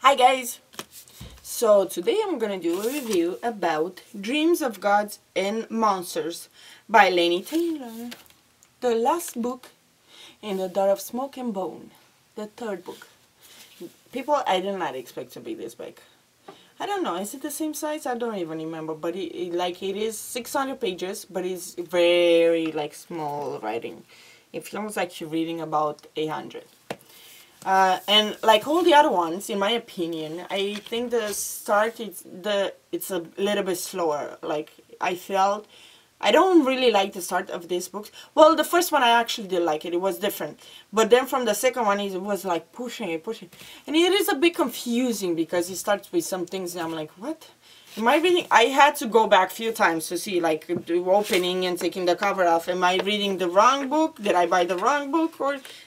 Hi guys! So today I'm gonna do a review about Dreams of Gods and Monsters by Laini Taylor. The last book in the Dark of Smoke and Bone. The third book. People, I did not expect to be this big. I don't know, is it the same size? I don't even remember, but it is 600 pages, but it's very small writing. It feels like you're reading about 800. And like all the other ones, in my opinion, I think the start it's a little bit slower. Like I don't really like the start of these books. Well, the first one I actually did like it. It was different. But then from the second one, it was like pushing. And it is a bit confusing because it starts with some things and I'm like, what? Am I reading? I had to go back a few times to see, like, the opening and taking the cover off. Am I reading the wrong book? Did I buy the wrong book?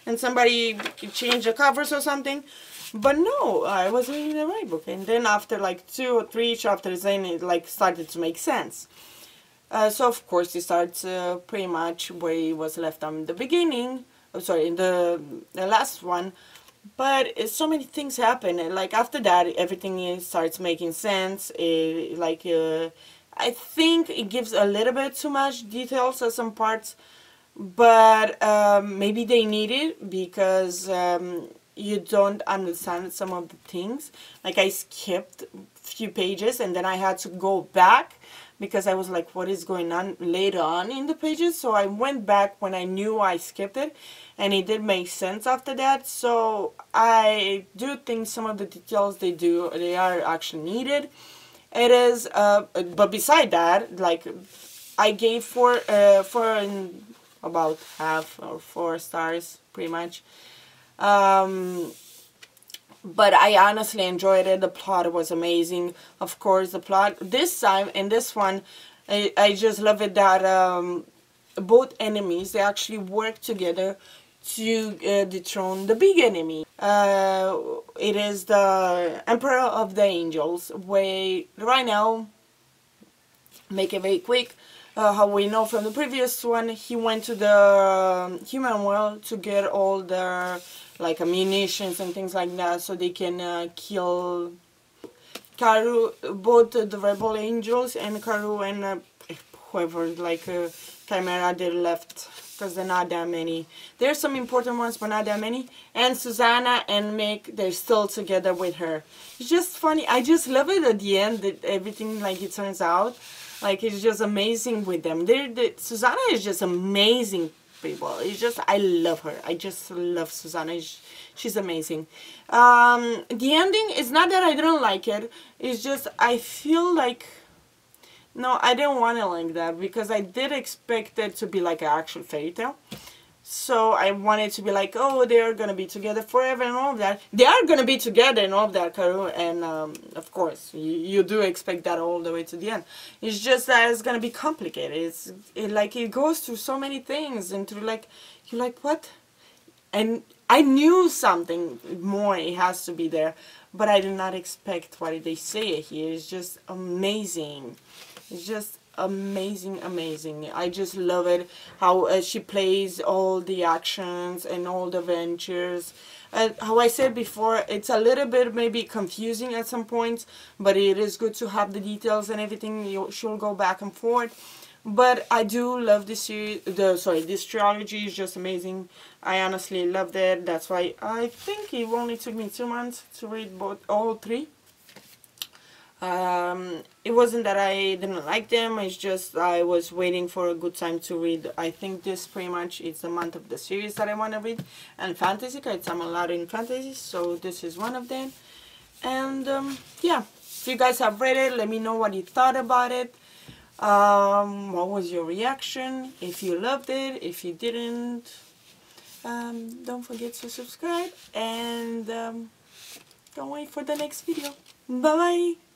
And somebody changed the covers or something? But no, I was reading the right book. And then after like 2 or 3 chapters in, it like started to make sense. So of course it starts pretty much where it was left on the beginning. Oh, sorry, in the last one. But so many things happen, and like after that, everything starts making sense. I think it gives a little bit too much details at some parts, but maybe they need it because you don't understand some of the things. Like I skipped a few pages, and then I had to go back because I was like, what is going on later on in the pages? So I went back when I knew I skipped it, and it did make sense after that. So I do think some of the details they are actually needed. It is, but beside that, like I gave four and about half or 4 stars, pretty much. But I honestly enjoyed it. The plot was amazing. Of course, the plot this time in this one, I just love it that both enemies, they actually work together to dethrone the big enemy. It is the Emperor of the Angels. Right now, make it very quick. How we know from the previous one, he went to the human world to get all their like munitions and things like that, so they can kill Karu, both the rebel angels and Karu and whoever, like Chimera they left, because they're not that many. There's some important ones, but not that many. And Susanna and Mick, they're still together with her. It's just funny. I just love it at the end that everything like it turns out. Like it's just amazing with them. Susanna is just amazing people. It's just, I love her. I just love Susanna. She's amazing. The ending is not that I didn't like it. It's just I feel like, no, I didn't want it like that because I did expect it to be like an actual fairy tale. So I wanted to be like, oh, they're going to be together forever and all of that. They are going to be together and all of that, Karu. And of course, you do expect that all the way to the end. It's just that it's going to be complicated. It goes through so many things and through like, you're like, what? And I knew something more, it has to be there. But I did not expect what they say here. It's just amazing. It's just amazing. I just love it how she plays all the actions and all the adventures. How I said before, it's a little bit maybe confusing at some points, but it is good to have the details and everything. She'll go back and forth. But I do love this series. This trilogy is just amazing. I honestly loved it. That's why I think it only took me 2 months to read all 3. It wasn't that I didn't like them, it's just I was waiting for a good time to read. I think this pretty much is the month of the series that I want to read, and fantasy, because I'm a lot in fantasy, so this is one of them. And yeah, if you guys have read it, let me know what you thought about it. What was your reaction? If you loved it, if you didn't, don't forget to subscribe, and don't wait for the next video. Bye bye.